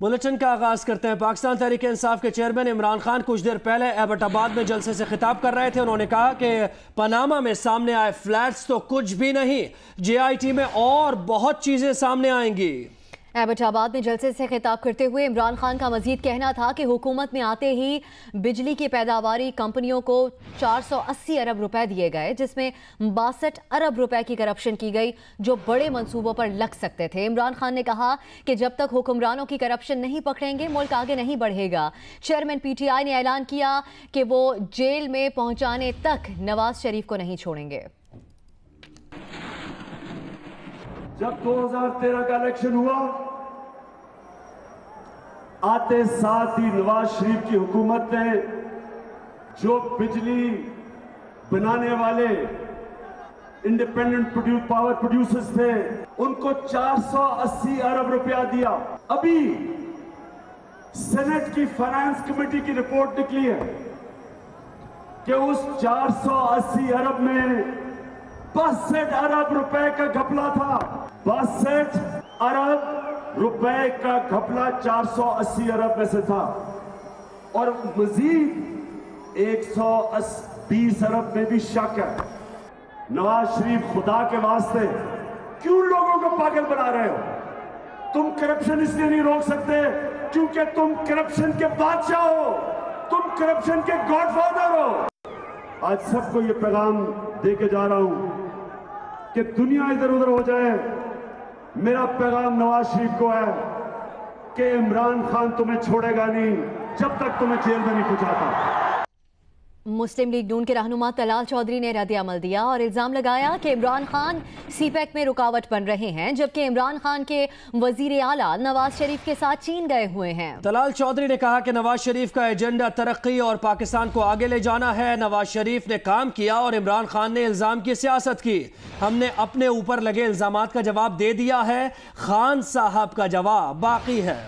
Bulletin का आगाज करते हैं। पाकिस्तान तहरीक इंसाफ के चेयरमैन इमरान खान कुछ देर पहले एबटाबाद में जलसे से खिताब कर रहे थे। उन्होंने कहा कि पनामा में सामने आए फ्लैट्स तो कुछ भी नहीं, JIT में और बहुत चीजें सामने आएंगी। एबटाबाद में जलसे से खिताब करते हुए इमरान खान का मजीद कहना था कि हुकूमत में आते ही बिजली की पैदावारी कंपनियों को 480 अरब रुपए दिए गए, जिसमें 62 अरब रुपए की करप्शन की गई जो बड़े मंसूबों पर लग सकते थे। इमरान खान ने कहा कि जब तक हुक्मरानों की करप्शन नहीं पकड़ेंगे मुल्क आगे नहीं बढ़ेगा। चेयरमैन PTI ने ऐलान किया कि वो जेल में पहुंचाने तक नवाज शरीफ को नहीं छोड़ेंगे। जब 2013 का इलेक्शन हुआ, आते साथ ही नवाज शरीफ की हुकूमत ने जो बिजली बनाने वाले इंडिपेंडेंट पावर प्रोड्यूसर्स थे उनको 480 अरब रुपया दिया। अभी सेनेट की फाइनेंस कमेटी की रिपोर्ट निकली है कि उस 480 अरब में 62 अरब रुपए का घपला था। 62 अरब रुपए का घपला 480 अरब में से था और मजीद 120 अरब में भी शक है। नवाज शरीफ, खुदा के वास्ते क्यों लोगों को पागल बना रहे हो? तुम करप्शन इसलिए नहीं रोक सकते क्योंकि तुम करप्शन के बादशाह हो, तुम करप्शन के गॉडफादर हो। आज सबको ये पैगाम दे के जा रहा हूं कि दुनिया इधर उधर हो जाए, मेरा पैगाम नवाज शरीफ को है कि इमरान खान तुम्हें छोड़ेगा नहीं जब तक तुम्हें जेल में नहीं पहुंचाता। मुस्लिम लीग नून के रहनुमा तलाल चौधरी ने रद्द अमल दिया और इल्जाम लगाया कि इमरान खान CPEC में रुकावट बन रहे हैं, जबकि इमरान खान के वजीर आला नवाज शरीफ के साथ चीन गए हुए हैं। तलाल चौधरी ने कहा कि नवाज शरीफ का एजेंडा तरक्की और पाकिस्तान को आगे ले जाना है। नवाज शरीफ ने काम किया और इमरान खान ने इल्जाम की सियासत की। हमने अपने ऊपर लगे इल्जामात का जवाब दे दिया है, खान साहब का जवाब बाकी है।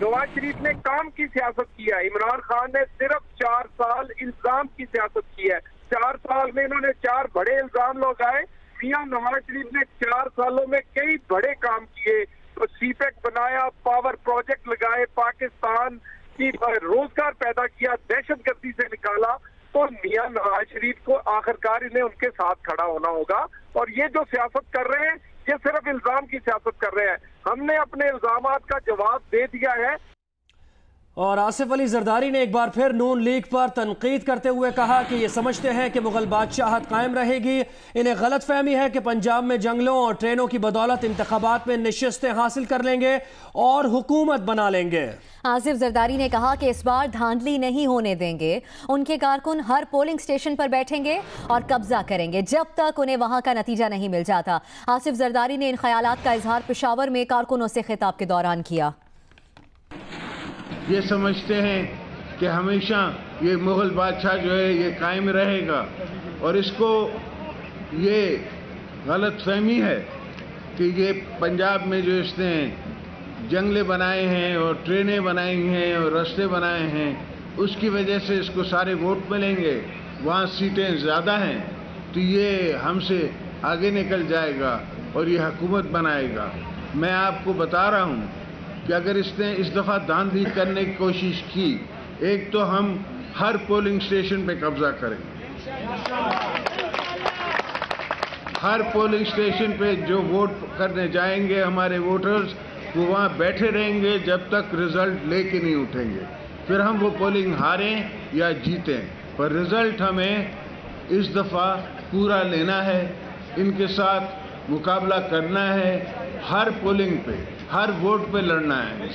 नवाज शरीफ ने काम की सियासत किया है, इमरान खान ने सिर्फ 4 साल इल्जाम की सियासत की है। 4 साल में इन्होंने 4 बड़े इल्जाम लगाए। मियां नवाज शरीफ ने 4 सालों में कई बड़े काम किए, तो CPEC बनाया, पावर प्रोजेक्ट लगाए, पाकिस्तान की रोजगार पैदा किया, दहशतगर्दी से निकाला। तो मियां नवाज शरीफ को आखिरकार इन्हें उनके साथ खड़ा होना होगा। और ये जो सियासत कर रहे हैं ये सिर्फ इल्जाम की सियासत कर रहे हैं। हमने अपने इल्जामात का जवाब दे दिया है। और आसिफ अली जरदारी ने एक बार फिर नून लीग पर तनकीद करते हुए कहा कि ये समझते हैं कि मुगल बादशाहत कायम रहेगी। इन्हें गलत फहमी है कि पंजाब में जंगलों और ट्रेनों की बदौलत इंतखाबात में नशिस्तें हासिल कर लेंगे और हुकूमत बना लेंगे। आसिफ जरदारी ने कहा कि इस बार धांधली नहीं होने देंगे। उनके कारकुन हर पोलिंग स्टेशन पर बैठेंगे और कब्जा करेंगे जब तक उन्हें वहां का नतीजा नहीं मिल जाता। आसिफ जरदारी ने इन ख्यालात का इजहार पेशावर में कारकुनों से खिताब के दौरान किया। ये समझते हैं कि हमेशा ये मुग़ल बादशाह जो है ये कायम रहेगा और इसको ये गलत फहमी है कि ये पंजाब में जो इसने जंगले बनाए हैं और ट्रेनें बनाई हैं और रास्ते बनाए हैं उसकी वजह से इसको सारे वोट मिलेंगे, वहाँ सीटें ज़्यादा हैं तो ये हमसे आगे निकल जाएगा और ये हुकूमत बनाएगा। मैं आपको बता रहा हूँ कि अगर इसने इस दफ़ा धांधली करने की कोशिश की, एक तो हम हर पोलिंग स्टेशन पे कब्जा करेंगे, हर पोलिंग स्टेशन पे जो वोट करने जाएंगे हमारे वोटर्स वो वहाँ बैठे रहेंगे जब तक रिजल्ट लेके नहीं उठेंगे। फिर हम वो पोलिंग हारें या जीतें, पर रिजल्ट हमें इस दफ़ा पूरा लेना है, इनके साथ मुकाबला करना है, हर पोलिंग पे हर वोट पे लड़ना है।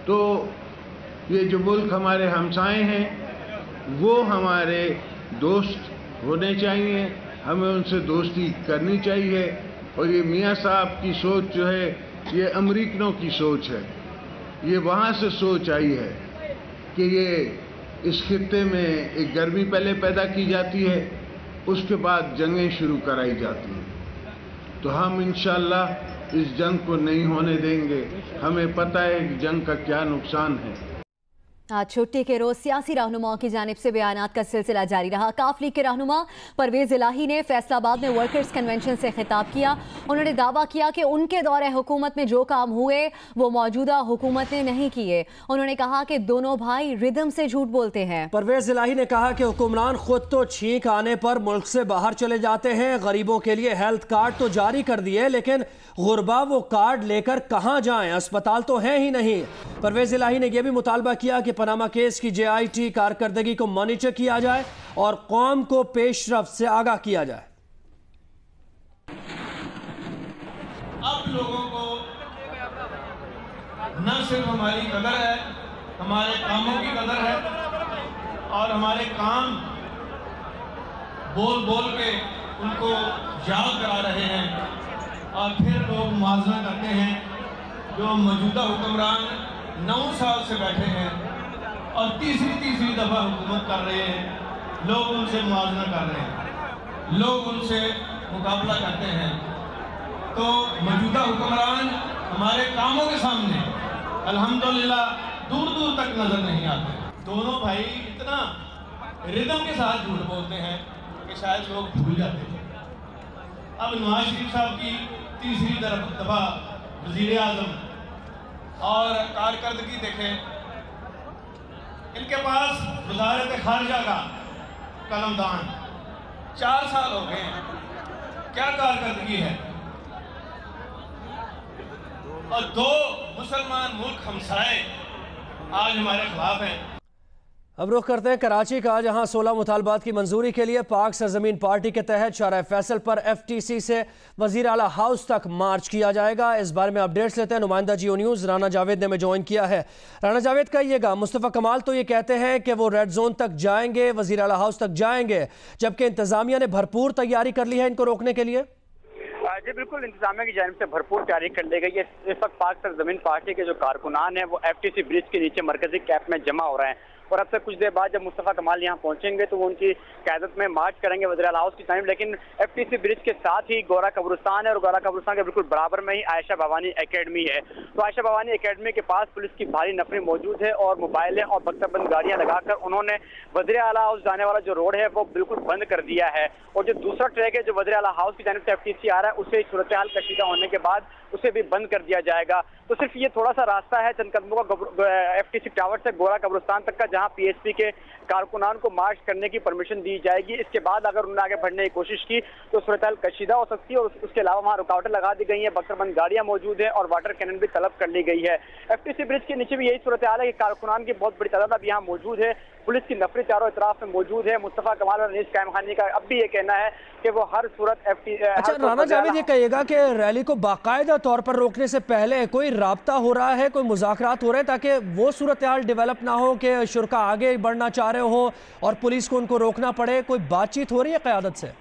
तो ये जो मुल्क हमारे हमसाए हैं वो हमारे दोस्त होने चाहिए, हमें उनसे दोस्ती करनी चाहिए। और ये मियाँ साहब की सोच जो है ये अमरीकनों की सोच है, ये वहाँ से सोच आई है कि ये इस खित्ते में एक गर्मी पहले पैदा की जाती है, उसके बाद जंगें शुरू कराई जाती हैं। तो हम इंशाअल्लाह इस जंग को नहीं होने देंगे। हमें पता है कि जंग का क्या नुकसान है। आज छुट्टी के रोज सियासी रहनुमाओं की जानिब से बयानात का सिलसिला जारी रहा। काफ लीग के रहनुमा परवेज इलाही ने फैसलाबाद में वर्कर्स कन्वेंशन से खिताब किया। उन्होंने दावा किया कि उनके दौरे हुकूमत में जो काम हुए वो मौजूदा हुकूमत ने नहीं किए। उन्होंने कहा कि दोनों भाई रिदम से झूठ बोलते हैं। परवेज इलाही ने कहा कि हुक्मरान खुद तो छींक आने पर मुल्क से बाहर चले जाते हैं। गरीबों के लिए हेल्थ कार्ड तो जारी कर दिए, लेकिन गुरबा वो कार्ड लेकर कहाँ जाएं, अस्पताल तो है ही नहीं। परवेज इलाही ने यह भी मुतालबा किया कि पनामा केस की JIT कारकर्दगी को मॉनिटर किया जाए और कौम को पेशरफ्त से आगाह किया जाए। अब लोगों को न सिर्फ हमारी कदर है, हमारे कामों की कदर है, और हमारे काम बोल बोल के उनको याद करा रहे हैं, और फिर लोग मुआवजा करते हैं। जो मौजूदा हुक्मरान 9 साल से बैठे हैं और तीसरी दफ़ा हुकूमत कर रहे हैं, लोग उनसे मुआवजा कर रहे हैं, लोग उनसे मुकाबला करते हैं। तो मौजूदा हुक्मरान हमारे कामों के सामने अल्हम्दुलिल्लाह दूर दूर तक नजर नहीं आते। दोनों भाई इतना रिदम के साथ झूठ बोलते हैं कि शायद लोग भूल जाते हैं। अब नवाज शरीफ साहब की तीसरी दफा वजीर आजम और कारकर्दगी देखें, इनके पास वजारत खारजा का कलमदान 4 साल हो गए हैं, क्या कारकर्दगी है। और 2 मुसलमान मुल्क हमसाए आज हमारे खिलाफ हैं। अब रुख करते हैं कराची का, जहां 16 मुतालबात की मंजूरी के लिए पाक सरजमीन पार्टी के तहत शारा फैसल पर FTC से वजीर आला हाउस तक मार्च किया जाएगा। इस बारे में अपडेट्स लेते हैं। नुमाइंदा जियो न्यूज़ राना जावेद ने हमें ज्वाइन किया है। राना जावेद, कहिएगा, मुस्तफ़ा कमाल तो ये कहते हैं कि वो रेड जोन तक जाएंगे, वजीर आला हाउस तक जाएंगे, जबकि इंतजामिया ने भरपूर तैयारी कर ली है इनको रोकने के लिए। जी बिल्कुल, इंतजामिया की जानिब से भरपूर तैयारी कर ली गई है। इस वक्त पाक सरजमीन पार्टी के जो कारकुनान हैं वो FTC ब्रिज के नीचे मरकजी कैंप में जमा हो रहे हैं, और अब से कुछ देर बाद जब मुस्तफ़ा कमाल यहाँ पहुंचेंगे तो वो उनकी क़यादत में मार्च करेंगे वज़ीर आला हाउस की जानिब। लेकिन FTC ब्रिज के साथ ही गोरा कब्रिस्तान है, और गोरा कब्रिस्तान के बिल्कुल बराबर में ही आयशा भवानी एकेडमी है। तो आयशा भवानी एकेडमी के पास पुलिस की भारी नफरी मौजूद है, और मोबाइलें और बख्तरबंद गाड़ियाँ लगाकर उन्होंने वज़ीर आला हाउस जाने वाला जो रोड है वो बिल्कुल बंद कर दिया है। और जो दूसरा ट्रैक है जो वज़ीर आला हाउस की जानिब से FTC आ रहा है, उसे सूरत हाल कशीदा होने के बाद उसे भी बंद कर दिया जाएगा। तो सिर्फ ये थोड़ा सा रास्ता है चंद कदमों का FTC टावर से गोरा कब्रिस्तान तक का, जहां PSP के कारकुनान को मार्च करने की परमिशन दी जाएगी। इसके बाद अगर उन्होंने आगे बढ़ने की कोशिश की तो सूरत हाल कशीदा हो सकती है, और उसके अलावा वहाँ रुकावटें लगा दी गई हैं, बख्तरबंद गाड़ियाँ मौजूद हैं, और वाटर कैनन भी तलब कर ली गई है। FTC ब्रिज के नीचे भी यही सूरत हाल है कि कारकुनान की बहुत बड़ी तादाद अब यहाँ मौजूद है। पुलिस की नफरी चारों तरफ में मौजूद है। मुस्तफ़ा कमाल और अनीस कायम खानी का अब भी ये कहना है कि वो हर सूरत अच्छा राना जावेद, ये कहिएगा कि रैली को बाकायदा तौर पर रोकने से पहले कोई राब्ता हो रहा है, कोई मुज़ाकरात हो रहे हैं, ताकि वो सूरत हाल डेवलप ना हो कि शुरका आगे बढ़ना चाह रहे हो और पुलिस को उनको रोकना पड़े? कोई बातचीत हो रही है क़यादत से?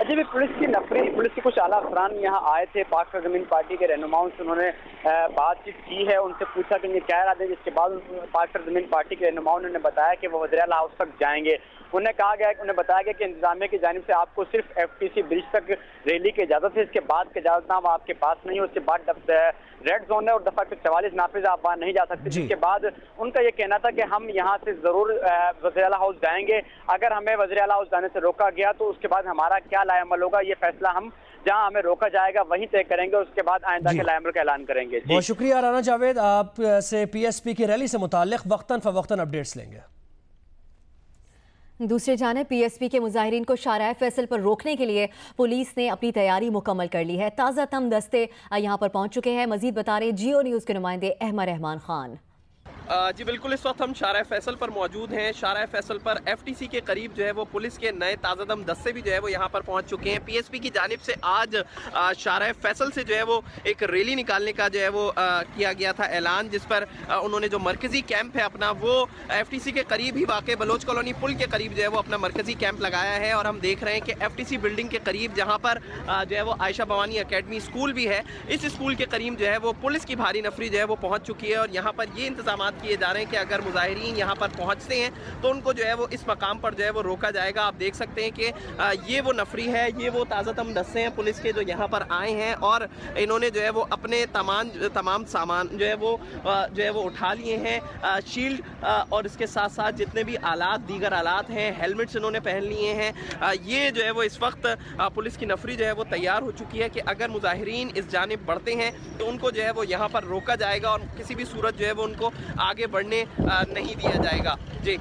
जी भी पुलिस की नफरी, पुलिस के कुछ आला अफसरान यहाँ आए थे पाक सरजमीन पार्टी के रहनुमाओं से, उन्होंने बातचीत की है, उनसे पूछा कि ये क्या इरादे, जिसके बाद पाक सरजमीन पार्टी के रहनुमाओं ने बताया कि वो वज़ीर आला हाउस तक जाएंगे। उन्हें कहा गया, उन्हें बताया गया कि इंतजामिया की जानिब से आपको सिर्फ FTC ब्रिज तक रैली की इजाज़त है, इसके बाद की इजाज़तनामा आपके पास नहीं है। उसके बाद रेड जोन है और दफ़ा 44 नाफिज आप वहाँ नहीं जा सकते। जिसके बाद उनका ये कहना था कि हम यहाँ से ज़रूर वज़ीर आला हाउस जाएंगे, अगर हमें वज़ीर आला हाउस जाने से रोका गया तो उसके बाद हमारा क्या लाएअमल होगा, ये फैसला हम जहाँ हमें रोका जाएगा वहीं तय करेंगे, उसके बाद आइंदा के लाएअमल का ऐलान करेंगे। बहुत शुक्रिया राना जावेद, आपसे PSP की रैली से मुताल्लिक वक्तन फवक्तन अपडेट्स लेंगे। दूसरी जानिब PSP के मुजाहिरीन को शारा फैसल पर रोकने के लिए पुलिस ने अपनी तैयारी मुकम्मल कर ली है। ताज़ा तम दस्ते यहाँ पर पहुँच चुके हैं। मजीद बता रहे जियो न्यूज़ के नुमाइंदे अहमद रहमान खान। जी बिल्कुल, इस वक्त हम शारा फैसल पर मौजूद हैं। शारा फैसल पर FTC के करीब जो है वो पुलिस के नए ताज़ादम दस्ते भी जो है वो यहाँ पर पहुँच चुके हैं। PSP की जानिब से आज शारा फैसल से जो है वो एक रैली निकालने का जो है वो किया गया था ऐलान, जिस पर उन्होंने जो मरकज़ी कैंप है अपना वो FTC के करीब ही वाक़ बलोच कॉलोनी पुल के करीब जो है वो अपना मरकज़ी कैंप लगाया है। और हम देख रहे हैं कि FTC बिल्डिंग के करीब जहाँ पर जो है वो आयशा भवानी अकेडमी स्कूल भी है, इस स्कूल के करीब जो है वो पुलिस की भारी नफरी जो है वो पहुँच चुकी है, और यहाँ पर ये इंतजाम किए जा रहे हैं कि अगर मुजाहिरीन यहाँ पर पहुँचते हैं तो उनको जो है वो इस मकाम पर जो है वो रोका जाएगा। आप देख सकते हैं कि ये वो नफरी है, ये वो ताज़ातम दस्ते हैं पुलिस के जो यहाँ पर आए हैं और इन्होंने जो है वो अपने तमाम सामान जो है वो उठा लिए हैं। शील्ड और इसके साथ साथ जितने भी दीगर आलात हैं, हेलमेट्स इन्होंने पहन लिए हैं। ये जो है वो इस वक्त पुलिस की नफरी जो है वो तैयार हो चुकी है कि अगर मुजाहिरीन इस जानिब बढ़ते हैं तो उनको जो है वो यहाँ पर रोका जाएगा और किसी भी सूरत जो है वो उनको आगे बढ़ने नहीं दिया जाएगा। जी,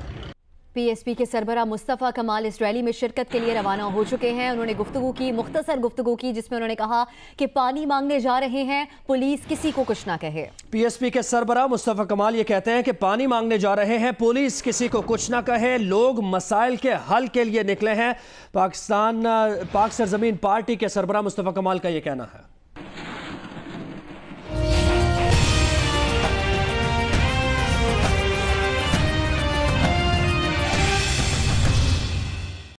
पीएसपी के सरबराह मुस्तफ़ा कमाल इस रैली में शिरकत के लिए रवाना हो चुके हैं। उन्होंने मुख्तसर गुफ्तगू की जिसमें उन्होंने कहा कि पानी मांगने जा रहे हैं, पुलिस किसी को कुछ ना कहे। पीएसपी के सरबराह मुस्तफ़ा कमाल ये कहते हैं कि पानी मांगने जा रहे हैं, पुलिस किसी को कुछ ना कहे, लोग मसाइल के हल के लिए निकले हैं। पाक सरजमीन पार्टी के सरबराह मुस्तफ़ा कमाल का ये कहना है।